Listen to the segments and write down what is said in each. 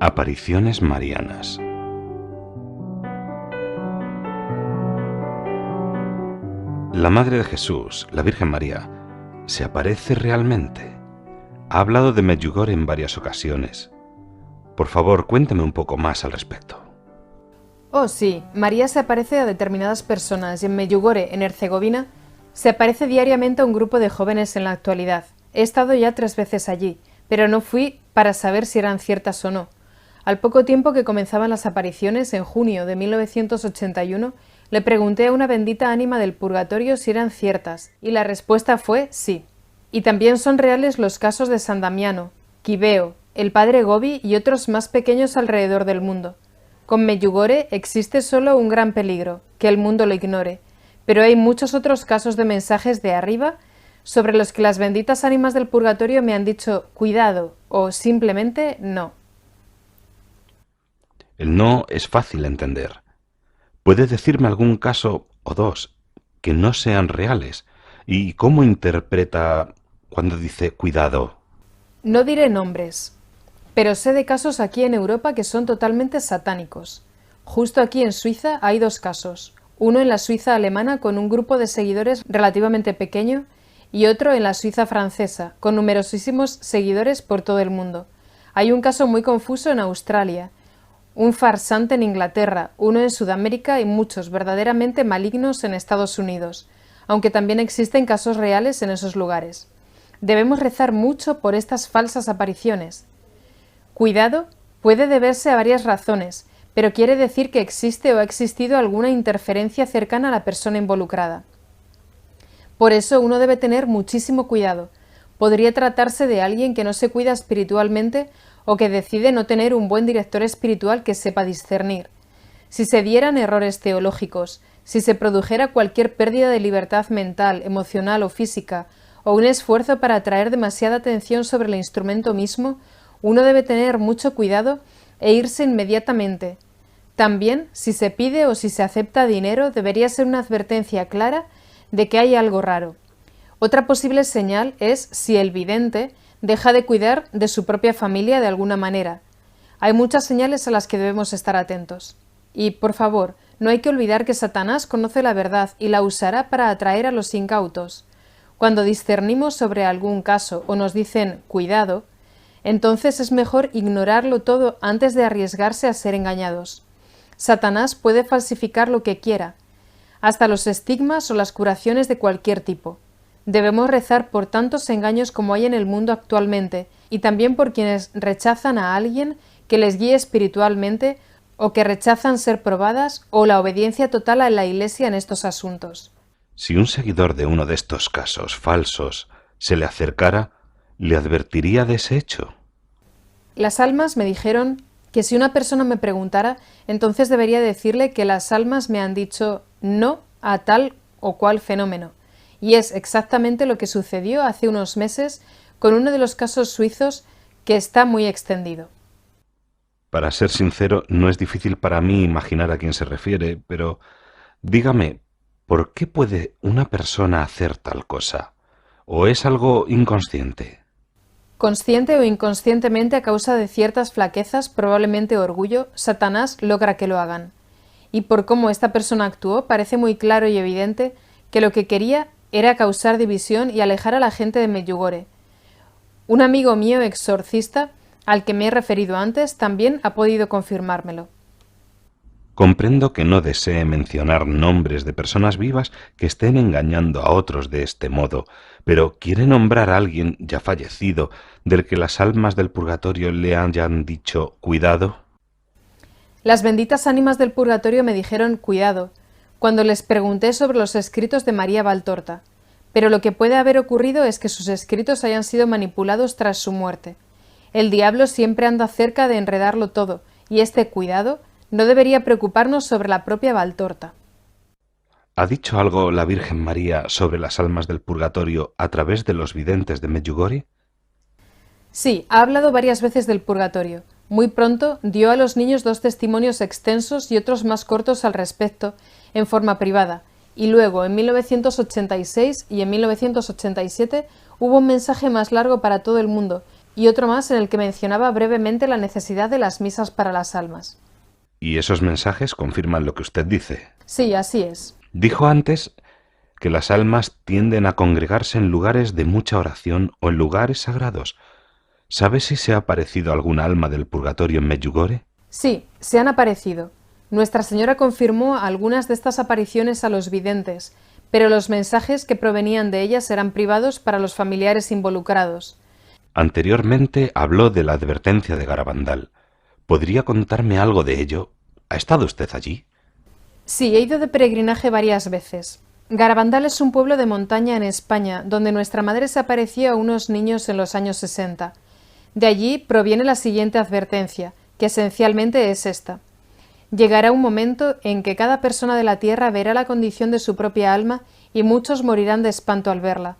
Apariciones marianas. La Madre de Jesús, la Virgen María, ¿se aparece realmente? Ha hablado de Medjugorje en varias ocasiones. Por favor, cuéntame un poco más al respecto. Oh, sí, María se aparece a determinadas personas y en Medjugorje, en Herzegovina, se aparece diariamente a un grupo de jóvenes en la actualidad. He estado ya 3 veces allí, pero no fui para saber si eran ciertas o no. Al poco tiempo que comenzaban las apariciones, en junio de 1981, le pregunté a una bendita ánima del purgatorio si eran ciertas, y la respuesta fue sí. Y también son reales los casos de San Damiano, Quibeo, el padre Gobi y otros más pequeños alrededor del mundo. Con Medjugorje existe solo un gran peligro, que el mundo lo ignore, pero hay muchos otros casos de mensajes de arriba sobre los que las benditas ánimas del purgatorio me han dicho cuidado o simplemente no. El no es fácil de entender. ¿Puede decirme algún caso o dos que no sean reales? ¿Y cómo interpreta cuando dice cuidado? No diré nombres, pero sé de casos aquí en Europa que son totalmente satánicos. Justo aquí en Suiza hay 2 casos, uno en la Suiza alemana con un grupo de seguidores relativamente pequeño y otro en la Suiza francesa, con numerosísimos seguidores por todo el mundo. Hay un caso muy confuso en Australia, un farsante en Inglaterra, uno en Sudamérica y muchos verdaderamente malignos en Estados Unidos, aunque también existen casos reales en esos lugares. Debemos rezar mucho por estas falsas apariciones. Cuidado puede deberse a varias razones, pero quiere decir que existe o ha existido alguna interferencia cercana a la persona involucrada. Por eso uno debe tener muchísimo cuidado. Podría tratarse de alguien que no se cuida espiritualmente o que decide no tener un buen director espiritual que sepa discernir. Si se dieran errores teológicos, si se produjera cualquier pérdida de libertad mental, emocional o física, o un esfuerzo para atraer demasiada atención sobre el instrumento mismo, uno debe tener mucho cuidado e irse inmediatamente. También, si se pide o si se acepta dinero, debería ser una advertencia clara de que hay algo raro. Otra posible señal es si el vidente deja de cuidar de su propia familia de alguna manera. Hay muchas señales a las que debemos estar atentos. Y, por favor, no hay que olvidar que Satanás conoce la verdad y la usará para atraer a los incautos. Cuando discernimos sobre algún caso o nos dicen «cuidado», entonces es mejor ignorarlo todo antes de arriesgarse a ser engañados. Satanás puede falsificar lo que quiera, hasta los estigmas o las curaciones de cualquier tipo. Debemos rezar por tantos engaños como hay en el mundo actualmente y también por quienes rechazan a alguien que les guíe espiritualmente o que rechazan ser probadas o la obediencia total a la Iglesia en estos asuntos. Si un seguidor de uno de estos casos falsos se le acercara, ¿le advertiría de ese hecho? Las almas me dijeron que si una persona me preguntara, entonces debería decirle que las almas me han dicho no a tal o cual fenómeno. Y es exactamente lo que sucedió hace unos meses con uno de los casos suizos que está muy extendido. Para ser sincero, no es difícil para mí imaginar a quién se refiere, pero dígame, ¿por qué puede una persona hacer tal cosa? ¿O es algo inconsciente? Consciente o inconscientemente a causa de ciertas flaquezas, probablemente orgullo, Satanás logra que lo hagan. Y por cómo esta persona actuó, parece muy claro y evidente que lo que quería era causar división y alejar a la gente de Medjugorje. Un amigo mío exorcista, al que me he referido antes, también ha podido confirmármelo. Comprendo que no desee mencionar nombres de personas vivas que estén engañando a otros de este modo, pero ¿quiere nombrar a alguien ya fallecido del que las almas del purgatorio le hayan dicho cuidado? Las benditas ánimas del purgatorio me dijeron cuidado, cuando les pregunté sobre los escritos de María Valtorta, pero lo que puede haber ocurrido es que sus escritos hayan sido manipulados tras su muerte. El diablo siempre anda cerca de enredarlo todo, y este cuidado no debería preocuparnos sobre la propia Valtorta. ¿Ha dicho algo la Virgen María sobre las almas del purgatorio a través de los videntes de Medjugorje? Sí, ha hablado varias veces del purgatorio. Muy pronto dio a los niños 2 testimonios extensos y otros más cortos al respecto, en forma privada, y luego en 1986 y en 1987 hubo un mensaje más largo para todo el mundo, y otro más en el que mencionaba brevemente la necesidad de las misas para las almas. ¿Y esos mensajes confirman lo que usted dice? Sí, así es. Dijo antes que las almas tienden a congregarse en lugares de mucha oración o en lugares sagrados. ¿Sabe si se ha aparecido algún alma del purgatorio en Medjugorje? Sí, se han aparecido. Nuestra Señora confirmó algunas de estas apariciones a los videntes, pero los mensajes que provenían de ellas eran privados para los familiares involucrados. Anteriormente habló de la advertencia de Garabandal. ¿Podría contarme algo de ello? ¿Ha estado usted allí? Sí, he ido de peregrinaje varias veces. Garabandal es un pueblo de montaña en España, donde nuestra madre se apareció a unos niños en los años 60. De allí proviene la siguiente advertencia, que esencialmente es esta. Llegará un momento en que cada persona de la tierra verá la condición de su propia alma y muchos morirán de espanto al verla.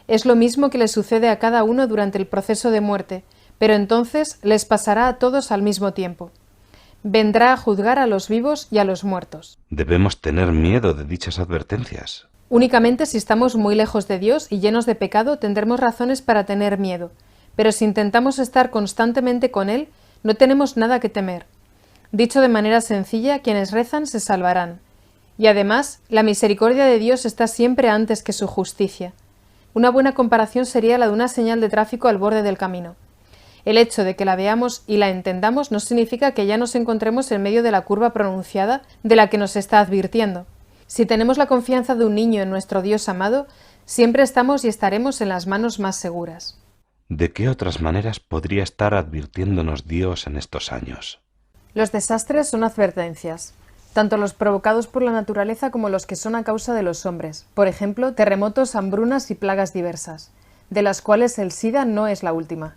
Es lo mismo que le sucede a cada uno durante el proceso de muerte, pero entonces les pasará a todos al mismo tiempo. Vendrá a juzgar a los vivos y a los muertos. Debemos tener miedo de dichas advertencias. Únicamente si estamos muy lejos de Dios y llenos de pecado tendremos razones para tener miedo, pero si intentamos estar constantemente con Él, no tenemos nada que temer. Dicho de manera sencilla, quienes rezan se salvarán. Y además, la misericordia de Dios está siempre antes que su justicia. Una buena comparación sería la de una señal de tráfico al borde del camino. El hecho de que la veamos y la entendamos no significa que ya nos encontremos en medio de la curva pronunciada de la que nos está advirtiendo. Si tenemos la confianza de un niño en nuestro Dios amado, siempre estamos y estaremos en las manos más seguras. ¿De qué otras maneras podría estar advirtiéndonos Dios en estos años? Los desastres son advertencias, tanto los provocados por la naturaleza como los que son a causa de los hombres, por ejemplo, terremotos, hambrunas y plagas diversas, de las cuales el SIDA no es la última.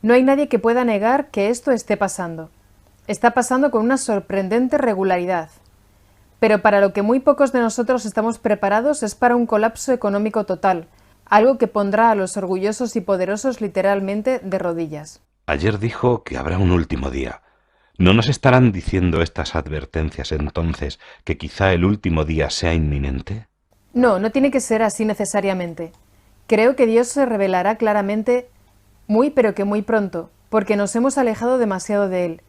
No hay nadie que pueda negar que esto esté pasando. Está pasando con una sorprendente regularidad. Pero para lo que muy pocos de nosotros estamos preparados es para un colapso económico total, algo que pondrá a los orgullosos y poderosos literalmente de rodillas. Ayer dijo que habrá un último día. ¿No nos estarán diciendo estas advertencias entonces que quizá el último día sea inminente? No, no tiene que ser así necesariamente. Creo que Dios se revelará claramente muy pero que muy pronto, porque nos hemos alejado demasiado de Él.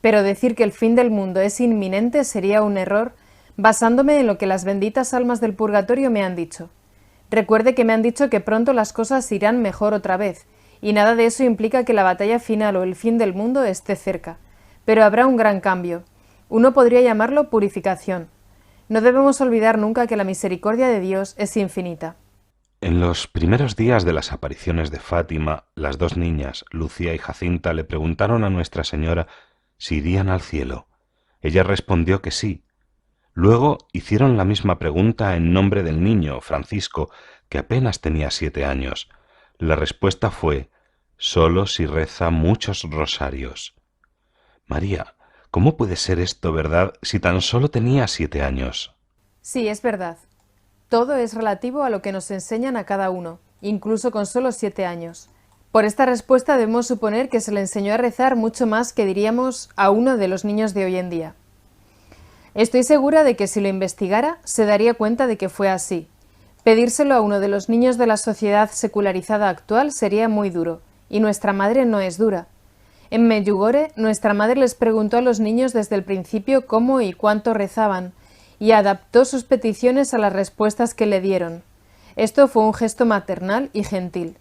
Pero decir que el fin del mundo es inminente sería un error basándome en lo que las benditas almas del purgatorio me han dicho. Recuerde que me han dicho que pronto las cosas irán mejor otra vez, y nada de eso implica que la batalla final o el fin del mundo esté cerca. Pero habrá un gran cambio. Uno podría llamarlo purificación. No debemos olvidar nunca que la misericordia de Dios es infinita. En los primeros días de las apariciones de Fátima, las dos niñas, Lucía y Jacinta, le preguntaron a Nuestra Señora si irían al cielo. Ella respondió que sí. Luego hicieron la misma pregunta en nombre del niño, Francisco, que apenas tenía 7 años. La respuesta fue: solo si reza muchos rosarios. María, ¿cómo puede ser esto verdad si tan solo tenía 7 años? Sí, es verdad. Todo es relativo a lo que nos enseñan a cada uno, incluso con solo 7 años. Por esta respuesta debemos suponer que se le enseñó a rezar mucho más que diríamos a uno de los niños de hoy en día. Estoy segura de que si lo investigara, se daría cuenta de que fue así. Pedírselo a uno de los niños de la sociedad secularizada actual sería muy duro, y nuestra madre no es dura. En Medjugorje, nuestra madre les preguntó a los niños desde el principio cómo y cuánto rezaban, y adaptó sus peticiones a las respuestas que le dieron. Esto fue un gesto maternal y gentil.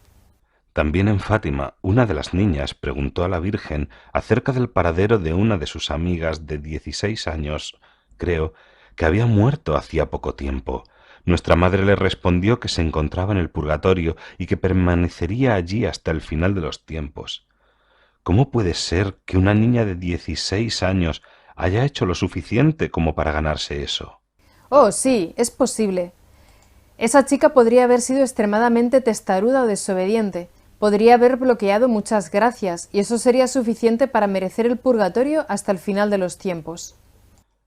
También en Fátima, una de las niñas preguntó a la Virgen acerca del paradero de una de sus amigas de 16 años, creo, que había muerto hacía poco tiempo. Nuestra madre le respondió que se encontraba en el purgatorio y que permanecería allí hasta el final de los tiempos. ¿Cómo puede ser que una niña de 16 años haya hecho lo suficiente como para ganarse eso? Oh, sí, es posible. Esa chica podría haber sido extremadamente testaruda o desobediente. Podría haber bloqueado muchas gracias, y eso sería suficiente para merecer el purgatorio hasta el final de los tiempos.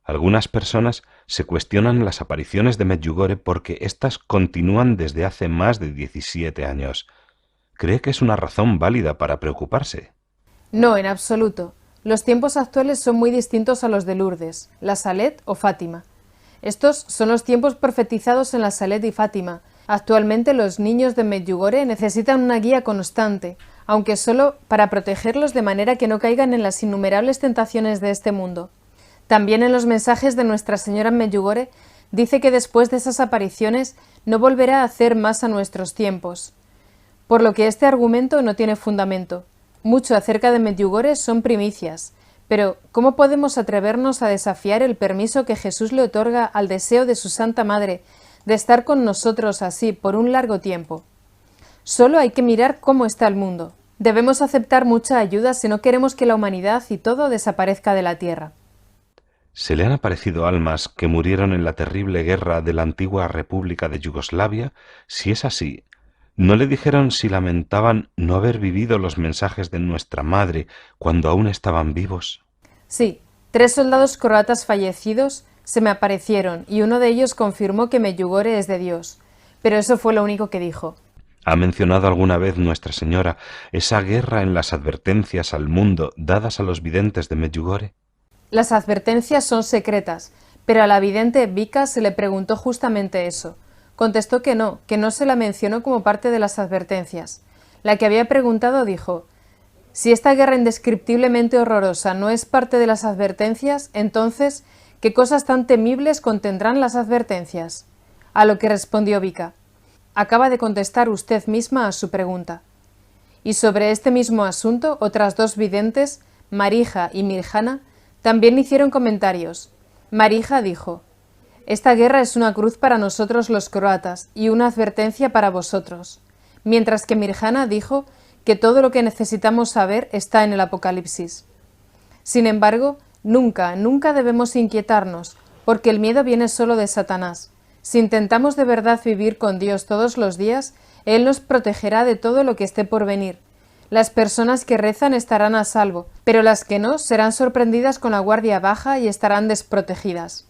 Algunas personas se cuestionan las apariciones de Medjugorje porque éstas continúan desde hace más de 17 años. ¿Cree que es una razón válida para preocuparse? No, en absoluto. Los tiempos actuales son muy distintos a los de Lourdes, la Salet o Fátima. Estos son los tiempos profetizados en la Salet y Fátima. Actualmente los niños de Medjugorje necesitan una guía constante, aunque solo para protegerlos de manera que no caigan en las innumerables tentaciones de este mundo. También en los mensajes de Nuestra Señora en Medjugorje dice que después de esas apariciones no volverá a hacer más a nuestros tiempos, por lo que este argumento no tiene fundamento. Mucho acerca de Medjugorje son primicias, pero ¿cómo podemos atrevernos a desafiar el permiso que Jesús le otorga al deseo de su Santa Madre de estar con nosotros así por un largo tiempo? Solo hay que mirar cómo está el mundo. Debemos aceptar mucha ayuda si no queremos que la humanidad y todo desaparezca de la tierra. ¿Se le han aparecido almas que murieron en la terrible guerra de la antigua República de Yugoslavia? Si es así, ¿no le dijeron si lamentaban no haber vivido los mensajes de nuestra Madre cuando aún estaban vivos? Sí, 3 soldados croatas fallecidos se me aparecieron y uno de ellos confirmó que Medjugorje es de Dios, pero eso fue lo único que dijo. ¿Ha mencionado alguna vez Nuestra Señora esa guerra en las advertencias al mundo dadas a los videntes de Medjugorje? Las advertencias son secretas, pero a la vidente Vika se le preguntó justamente eso. Contestó que no se la mencionó como parte de las advertencias. La que había preguntado dijo: si esta guerra indescriptiblemente horrorosa no es parte de las advertencias, entonces, ¿qué cosas tan temibles contendrán las advertencias? A lo que respondió Vika: acaba de contestar usted misma a su pregunta. Y sobre este mismo asunto, otras 2 videntes, Marija y Mirjana, también hicieron comentarios. Marija dijo: esta guerra es una cruz para nosotros los croatas y una advertencia para vosotros, mientras que Mirjana dijo que todo lo que necesitamos saber está en el Apocalipsis. Sin embargo, nunca debemos inquietarnos, porque el miedo viene solo de Satanás. Si intentamos de verdad vivir con Dios todos los días, Él nos protegerá de todo lo que esté por venir. Las personas que rezan estarán a salvo, pero las que no serán sorprendidas con la guardia baja y estarán desprotegidas.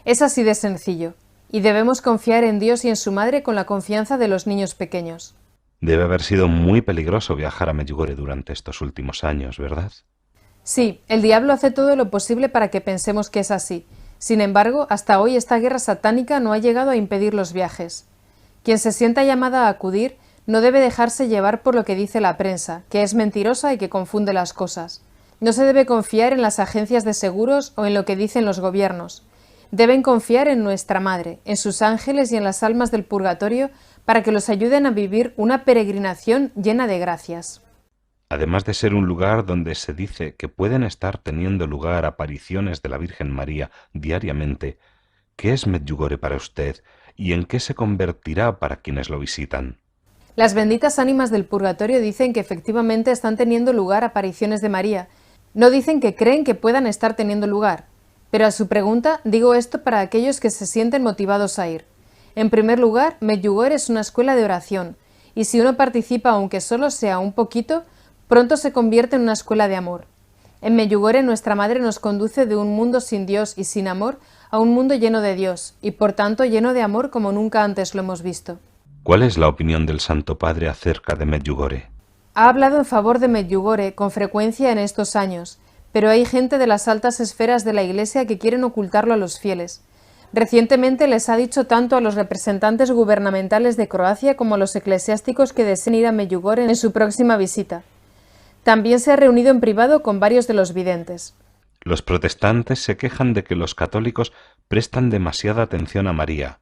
Es así de sencillo, y debemos confiar en Dios y en su Madre con la confianza de los niños pequeños. Debe haber sido muy peligroso viajar a Medjugorje durante estos últimos años, ¿verdad? Sí, el diablo hace todo lo posible para que pensemos que es así. Sin embargo, hasta hoy esta guerra satánica no ha llegado a impedir los viajes. Quien se sienta llamada a acudir no debe dejarse llevar por lo que dice la prensa, que es mentirosa y que confunde las cosas. No se debe confiar en las agencias de seguros o en lo que dicen los gobiernos. Deben confiar en nuestra Madre, en sus ángeles y en las almas del purgatorio para que los ayuden a vivir una peregrinación llena de gracias. Además de ser un lugar donde se dice que pueden estar teniendo lugar apariciones de la Virgen María diariamente, ¿qué es Medjugorje para usted y en qué se convertirá para quienes lo visitan? Las benditas ánimas del purgatorio dicen que efectivamente están teniendo lugar apariciones de María. No dicen que creen que puedan estar teniendo lugar. Pero a su pregunta, digo esto para aquellos que se sienten motivados a ir. En primer lugar, Medjugorje es una escuela de oración, y si uno participa aunque solo sea un poquito, pronto se convierte en una escuela de amor. En Medjugorje nuestra Madre nos conduce de un mundo sin Dios y sin amor a un mundo lleno de Dios, y por tanto lleno de amor como nunca antes lo hemos visto. ¿Cuál es la opinión del Santo Padre acerca de Medjugorje? Ha hablado en favor de Medjugorje con frecuencia en estos años, pero hay gente de las altas esferas de la Iglesia que quieren ocultarlo a los fieles. Recientemente les ha dicho tanto a los representantes gubernamentales de Croacia como a los eclesiásticos que deseen ir a Medjugorje en su próxima visita. También se ha reunido en privado con varios de los videntes. Los protestantes se quejan de que los católicos prestan demasiada atención a María.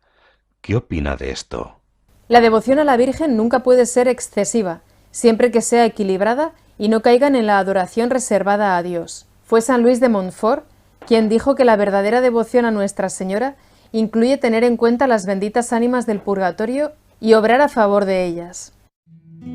¿Qué opina de esto? La devoción a la Virgen nunca puede ser excesiva, siempre que sea equilibrada y no caigan en la adoración reservada a Dios. Fue San Luis de Montfort quien dijo que la verdadera devoción a Nuestra Señora incluye tener en cuenta las benditas ánimas del purgatorio y obrar a favor de ellas.